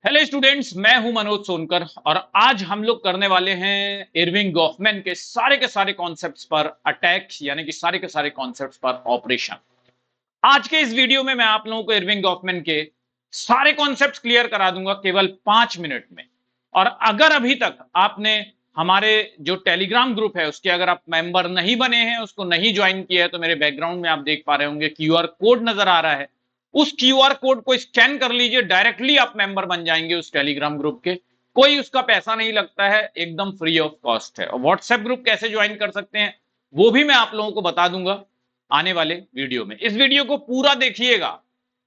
Hello students, मैं हूं मनोज सोनकर और आज हम लोग करने वाले हैं इरविंग गॉफमैन के सारे कॉन्सेप्ट्स पर अटैक, यानी कि सारे के सारे कॉन्सेप्ट्स पर ऑपरेशन। आज के इस वीडियो में मैं आप लोगों को इरविंग गॉफमैन के सारे कॉन्सेप्ट्स क्लियर करा दूंगा केवल 5 मिनट में। और अगर अभी तक आपने हमारे जो टेलीग्राम ग्रुप है उसके अगर आप मेंबर नहीं बने हैं, उसको नहीं ज्वाइन किया है, तो मेरे बैकग्राउंड में आप देख पा रहे होंगे क्यूआर कोड नजर आ रहा है। उस क्यूआर कोड को स्कैन कर लीजिए, डायरेक्टली आप मेंबर बन जाएंगे उस टेलीग्राम ग्रुप के। कोई उसका पैसा नहीं लगता है, एकदम फ्री ऑफ कॉस्ट है। और व्हाट्सएप ग्रुप कैसे ज्वाइन कर सकते हैं वो भी मैं आप लोगों को बता दूंगा आने वाले वीडियो में। इस वीडियो को पूरा देखिएगा,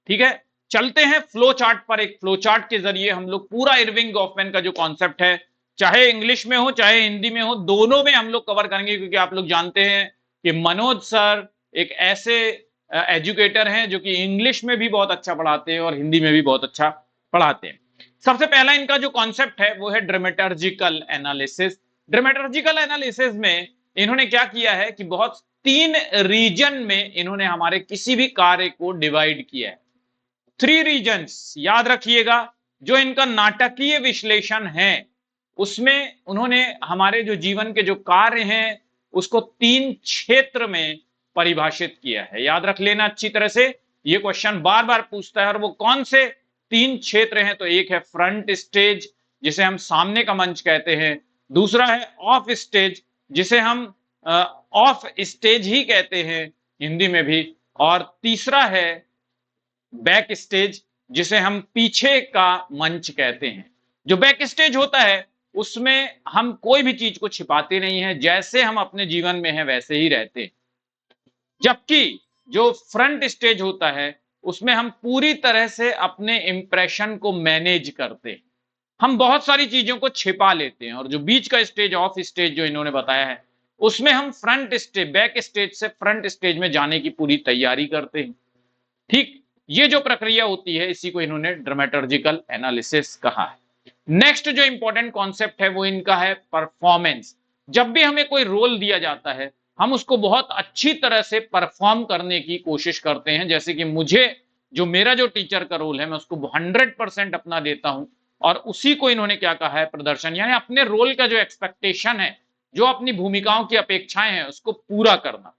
ठीक है। चलते हैं फ्लो चार्ट पर। एक फ्लो चार्ट के जरिए हम लोग पूरा इरविंग गॉफमैन का जो कॉन्सेप्ट है, चाहे इंग्लिश में हो चाहे हिंदी में हो, दोनों में हम लोग कवर करेंगे। क्योंकि आप लोग जानते हैं कि मनोज सर एक ऐसे एजुकेटर हैं जो कि इंग्लिश में भी बहुत अच्छा पढ़ाते हैं और हिंदी में भी बहुत अच्छा पढ़ाते हैं। सबसे पहला इनका जो कॉन्सेप्ट है वो है ड्रामेटर्जिकल एनालिसिस। ड्रामेटर्जिकल एनालिसिस में इन्होंने क्या किया है कि बहुत 3 रीजन में इन्होंने हमारे किसी भी कार्य को डिवाइड किया है। 3 रीजन्स याद रखिएगा। जो इनका नाटकीय विश्लेषण है उसमें उन्होंने हमारे जो जीवन के जो कार्य हैं उसको 3 क्षेत्र में परिभाषित किया है। याद रख लेना अच्छी तरह से, ये क्वेश्चन बार बार पूछता है। और वो कौन से 3 क्षेत्र हैं? तो एक है फ्रंट स्टेज, जिसे हम सामने का मंच कहते हैं। दूसरा है ऑफ स्टेज, जिसे हम ऑफ स्टेज ही कहते हैं हिंदी में भी। और तीसरा है बैक स्टेज, जिसे हम पीछे का मंच कहते हैं। जो बैक स्टेज होता है उसमें हम कोई भी चीज को छिपाते नहीं है, जैसे हम अपने जीवन में हैं वैसे ही रहते हैं। जबकि जो फ्रंट स्टेज होता है उसमें हम पूरी तरह से अपने इंप्रेशन को मैनेज करते हैं, हम बहुत सारी चीजों को छिपा लेते हैं। और जो बीच का स्टेज ऑफ स्टेज जो इन्होंने बताया है उसमें हम फ्रंट स्टेज बैक स्टेज से फ्रंट स्टेज में जाने की पूरी तैयारी करते हैं। ठीक, ये जो प्रक्रिया होती है इसी को इन्होंने ड्रामेटर्जिकल एनालिसिस कहा है। नेक्स्ट जो इंपॉर्टेंट कॉन्सेप्ट है वो इनका है परफॉर्मेंस। जब भी हमें कोई रोल दिया जाता है हम उसको बहुत अच्छी तरह से परफॉर्म करने की कोशिश करते हैं। जैसे कि मुझे जो मेरा जो टीचर का रोल है मैं उसको 100% अपना देता हूं। और उसी को इन्होंने क्या कहा है? प्रदर्शन, यानी अपने रोल का जो एक्सपेक्टेशन है, जो अपनी भूमिकाओं की अपेक्षाएं हैं उसको पूरा करना।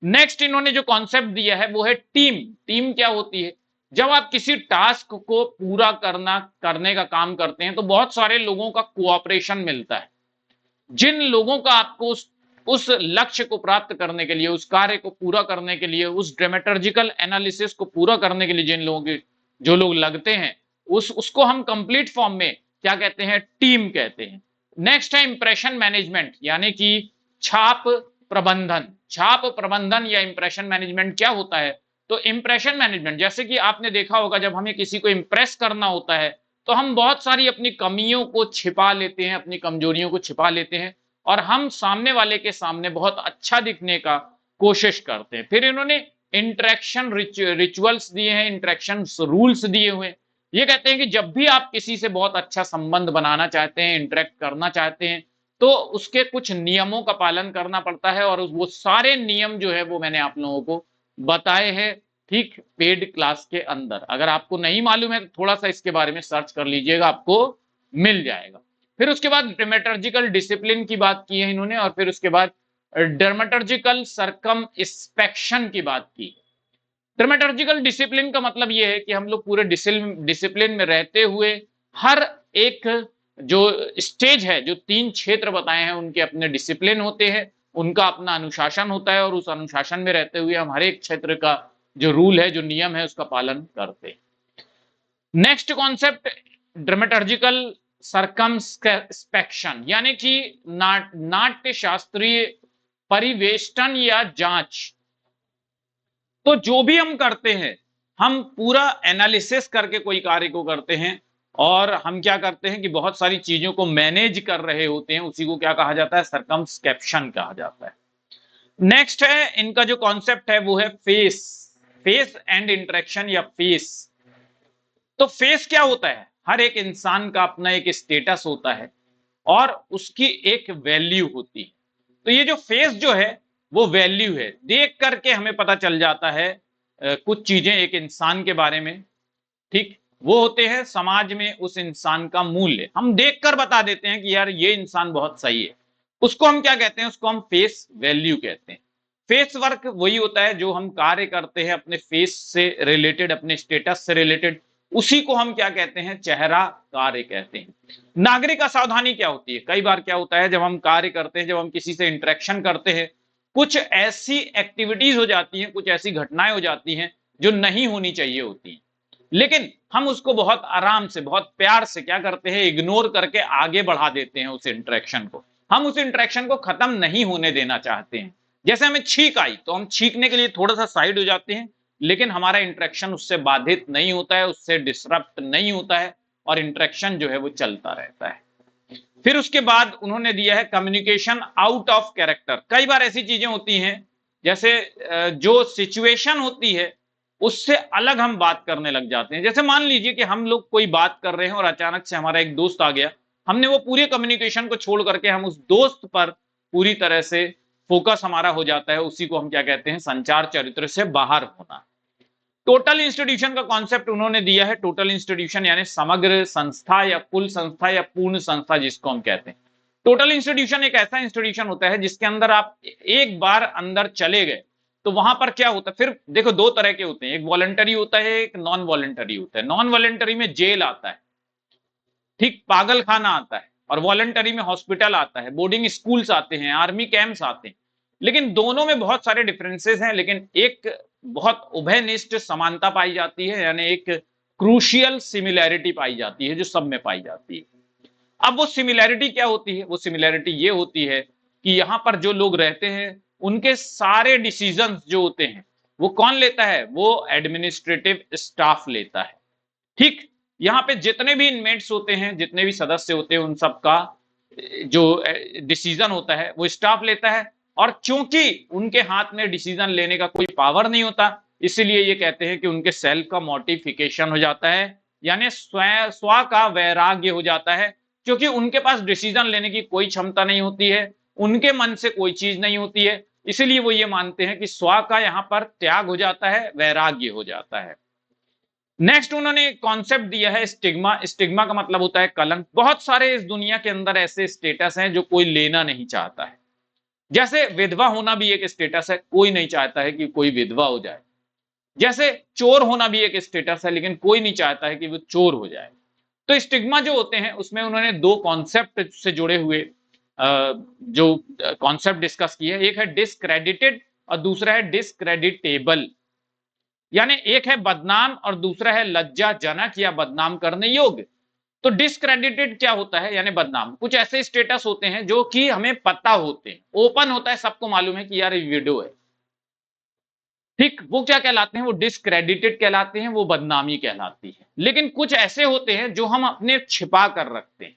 नेक्स्ट इन्होंने जो कॉन्सेप्ट दिया है वो है टीम। टीम क्या होती है? जब आप किसी टास्क को पूरा करने का काम करते हैं तो बहुत सारे लोगों का कोऑपरेशन मिलता है। जिन लोगों का आपको उस लक्ष्य को प्राप्त करने के लिए, उस कार्य को पूरा करने के लिए, उस ड्रामेटर्जिकल एनालिसिस को पूरा करने के लिए जिन लोगों के जो लोग लगते हैं उसको हम कंप्लीट फॉर्म में क्या कहते हैं? टीम कहते हैं। नेक्स्ट है इंप्रेशन मैनेजमेंट, यानी कि छाप प्रबंधन। छाप प्रबंधन या इंप्रेशन मैनेजमेंट क्या होता है? तो इंप्रेशन मैनेजमेंट, जैसे कि आपने देखा होगा जब हमें किसी को इंप्रेस करना होता है तो हम बहुत सारी अपनी कमियों को छिपा लेते हैं, अपनी कमजोरियों को छिपा लेते हैं और हम सामने वाले के सामने बहुत अच्छा दिखने का कोशिश करते हैं। फिर इन्होंने इंटरेक्शन रिचुअल्स दिए हैं, इंटरेक्शन रूल्स दिए हुए हैं। ये कहते हैं कि जब भी आप किसी से बहुत अच्छा संबंध बनाना चाहते हैं, इंटरेक्ट करना चाहते हैं, तो उसके कुछ नियमों का पालन करना पड़ता है। और वो सारे नियम जो है वो मैंने आप लोगों को बताए हैं, ठीक, पेड क्लास के अंदर। अगर आपको नहीं मालूम है तो थोड़ा सा इसके बारे में सर्च कर लीजिएगा, आपको मिल जाएगा। फिर उसके बाद ड्रामेटर्जिकल डिसिप्लिन की बात की है इन्होंने, और फिर उसके बाद ड्रामेटर्जिकल सरकम इंस्पेक्शन की बात की। ड्रामेटर्जिकल डिसिप्लिन का मतलब यह है कि हम लोग पूरे डिसिप्लिन में रहते हुए हर एक जो स्टेज है, जो 3 क्षेत्र बताए हैं उनके अपने डिसिप्लिन होते हैं, उनका अपना अनुशासन होता है। और उस अनुशासन में रहते हुए हम हर एक क्षेत्र का जो रूल है, जो नियम है, उसका पालन करते हैं। नेक्स्ट कॉन्सेप्ट ड्रामेटर्जिकल सर्कमस्पेक्शन, यानी कि नाट्य शास्त्रीय परिवेष्टन या जांच। तो जो भी हम करते हैं हम पूरा एनालिसिस करके कोई कार्य को करते हैं और हम क्या करते हैं कि बहुत सारी चीजों को मैनेज कर रहे होते हैं, उसी को क्या कहा जाता है? सर्कमस्पेक्शन कहा जाता है। नेक्स्ट है इनका जो कॉन्सेप्ट है वो है फेस। फेस एंड इंटरेक्शन या फेस। तो फेस क्या होता है? हर एक इंसान का अपना एक स्टेटस होता है और उसकी एक वैल्यू होती है। तो ये जो फेस जो है वो वैल्यू है, देख करके हमें पता चल जाता है कुछ चीजें एक इंसान के बारे में, ठीक। वो होते हैं समाज में उस इंसान का मूल्य। हम देखकर बता देते हैं कि यार ये इंसान बहुत सही है, उसको हम क्या कहते हैं, उसको हम फेस वैल्यू कहते हैं। फेस वर्क वही होता है जो हम कार्य करते हैं अपने फेस से रिलेटेड, अपने स्टेटस से रिलेटेड, उसी को हम क्या कहते हैं, चेहरा कार्य कहते हैं। नागरिक असावधानी क्या होती है, कई बार क्या होता है जब हम कार्य करते हैं, जब हम किसी से इंटरेक्शन करते हैं, कुछ ऐसी एक्टिविटीज हो जाती हैं, कुछ ऐसी घटनाएं हो जाती हैं जो नहीं होनी चाहिए होती हैं, लेकिन हम उसको बहुत आराम से, बहुत प्यार से क्या करते हैं, इग्नोर करके आगे बढ़ा देते हैं उस इंटरेक्शन को। हम उस इंटरेक्शन को खत्म नहीं होने देना चाहते हैं। जैसे हमें छींक आई तो हम छींकने के लिए थोड़ा सा साइड हो जाते हैं, लेकिन हमारा इंटरेक्शन उससे बाधित नहीं होता है, उससे डिसरप्ट नहीं होता है, और इंटरेक्शन जो है वो चलता रहता है। फिर उसके बाद उन्होंने दिया है कम्युनिकेशन आउट ऑफ कैरेक्टर। कई बार ऐसी चीजें होती हैं, जैसे जो सिचुएशन होती है उससे अलग हम बात करने लग जाते हैं। जैसे मान लीजिए कि हम लोग कोई बात कर रहे हैं और अचानक से हमारा एक दोस्त आ गया, हमने वो पूरे कम्युनिकेशन को छोड़ करके हम उस दोस्त पर पूरी तरह से फोकस हमारा हो जाता है, उसी को हम क्या कहते हैं, संचार चरित्र से बाहर होना। टोटल इंस्टीट्यूशन का कॉन्सेप्ट उन्होंने दिया है। टोटल इंस्टीट्यूशन यानी समग्र संस्था या कुल संस्था या पूर्ण संस्था जिसको हम कहते हैं। टोटल इंस्टीट्यूशन एक ऐसा इंस्टीट्यूशन होता है जिसके अंदर आप एक बार अंदर चले गए तो वहां पर क्या होता है, फिर देखो दो तरह के होते हैं, एक वॉलंटरी होता है, एक नॉन वॉलंटरी होता है। नॉन वॉलंटरी में जेल आता है, ठीक, पागल खाना आता है, और वॉलंटरी में हॉस्पिटल आता है, बोर्डिंग स्कूल्स आते हैं, आर्मी कैंप्स आते हैं। लेकिन दोनों में बहुत सारे डिफरेंसेस हैं, लेकिन एक बहुत उभयनिष्ठ समानता पाई जाती है, यानी एक क्रूशियल सिमिलैरिटी पाई जाती है जो सब में पाई जाती है। अब वो सिमिलैरिटी क्या होती है, वो सिमिलैरिटी ये होती है कि यहां पर जो लोग रहते हैं उनके सारे डिसीजंस जो होते हैं वो कौन लेता है, वो एडमिनिस्ट्रेटिव स्टाफ लेता है। ठीक, यहाँ पे जितने भी इनमेट्स होते हैं, जितने भी सदस्य होते हैं, उन सब का जो डिसीजन होता है वो स्टाफ लेता है। और चूंकि उनके हाथ में डिसीजन लेने का कोई पावर नहीं होता, इसीलिए ये कहते हैं कि उनके सेल्फ का मोटिफिकेशन हो जाता है, यानी स्व का वैराग्य हो जाता है, क्योंकि उनके पास डिसीजन लेने की कोई क्षमता नहीं होती है, उनके मन से कोई चीज नहीं होती है, इसीलिए वो ये मानते हैं कि स्व का यहाँ पर त्याग हो जाता है, वैराग्य हो जाता है। नेक्स्ट उन्होंने कॉन्सेप्ट दिया है स्टिग्मा। स्टिग्मा का मतलब होता है कलंक। बहुत सारे इस दुनिया के अंदर ऐसे स्टेटस हैं जो कोई लेना नहीं चाहता है। जैसे विधवा होना भी एक स्टेटस है, कोई नहीं चाहता है कि कोई विधवा हो जाए। जैसे चोर होना भी एक स्टेटस है, लेकिन कोई नहीं चाहता है कि वो चोर हो जाए। तो स्टिग्मा जो होते हैं उसमें उन्होंने दो कॉन्सेप्ट से जुड़े हुए जो कॉन्सेप्ट डिस्कस किए, एक है डिस्क्रेडिटेड और दूसरा है डिस्क्रेडिटेबल। यानी एक है बदनाम और दूसरा है लज्जाजनक या बदनाम करने योग्य। तो डिस्क्रेडिटेड क्या होता है, यानी बदनाम, कुछ ऐसे स्टेटस होते हैं जो कि हमें पता होते हैं, ओपन होता है, सबको मालूम है कि यार ये वीडियो है, ठीक, वो क्या कहलाते हैं, वो डिस्क्रेडिटेड कहलाते हैं, वो बदनामी कहलाती है। लेकिन कुछ ऐसे होते हैं जो हम अपने छिपा कर रखते हैं,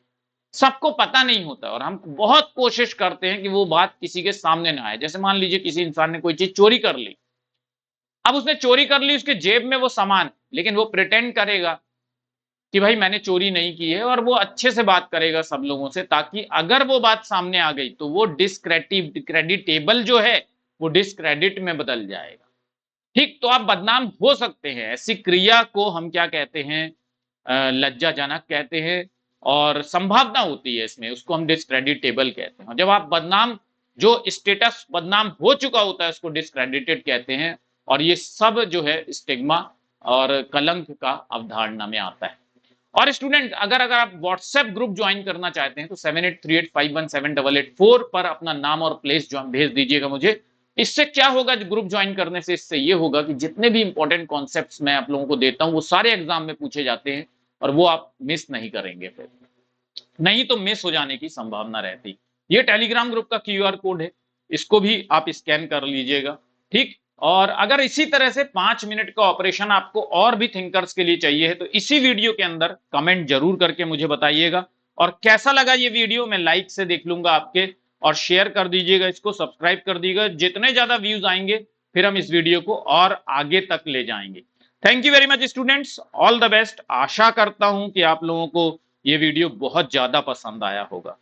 सबको पता नहीं होता और हम बहुत कोशिश करते हैं कि वो बात किसी के सामने ना आए। जैसे मान लीजिए किसी इंसान ने कोई चीज चोरी कर ली, अब उसने चोरी कर ली, उसके जेब में वो सामान, लेकिन वो प्रिटेंड करेगा कि भाई मैंने चोरी नहीं की है, और वो अच्छे से बात करेगा सब लोगों से, ताकि अगर वो बात सामने आ गई तो वो डिस्क्रेडिटेबल जो है वो डिस्क्रेडिट में बदल जाएगा। ठीक, तो आप बदनाम हो सकते हैं, ऐसी क्रिया को हम क्या कहते हैं, लज्जाजनक कहते हैं, और संभावना होती है इसमें, उसको हम डिस्क्रेडिटेबल कहते हैं। जब आप बदनाम, जो स्टेटस बदनाम हो चुका होता है उसको डिस्क्रेडिटेड कहते हैं, और ये सब जो है स्टिग्मा और कलंक का अवधारणा में आता है। और स्टूडेंट अगर आप व्हाट्सएप ग्रुप ज्वाइन करना चाहते हैं तो 7838517884 पर अपना नाम और प्लेस भेज दीजिएगा मुझे। इससे क्या होगा ग्रुप ज्वाइन करने से, इससे ये होगा कि जितने भी इंपॉर्टेंट कॉन्सेप्ट्स मैं आप लोगों को देता हूं वो सारे एग्जाम में पूछे जाते हैं और वो आप मिस नहीं करेंगे, फिर नहीं तो मिस हो जाने की संभावना रहती। ये टेलीग्राम ग्रुप का QR कोड है, इसको भी आप स्कैन कर लीजिएगा, ठीक। और अगर इसी तरह से 5 मिनट का ऑपरेशन आपको और भी थिंकर्स के लिए चाहिए है तो इसी वीडियो के अंदर कमेंट जरूर करके मुझे बताइएगा, और कैसा लगा ये वीडियो मैं लाइक से देख लूंगा आपके, और शेयर कर दीजिएगा, इसको सब्सक्राइब कर दीजिएगा। जितने ज्यादा व्यूज आएंगे फिर हम इस वीडियो को और आगे तक ले जाएंगे। Thank you very much students, all the best. आशा करता हूं कि आप लोगों को ये वीडियो बहुत ज्यादा पसंद आया होगा।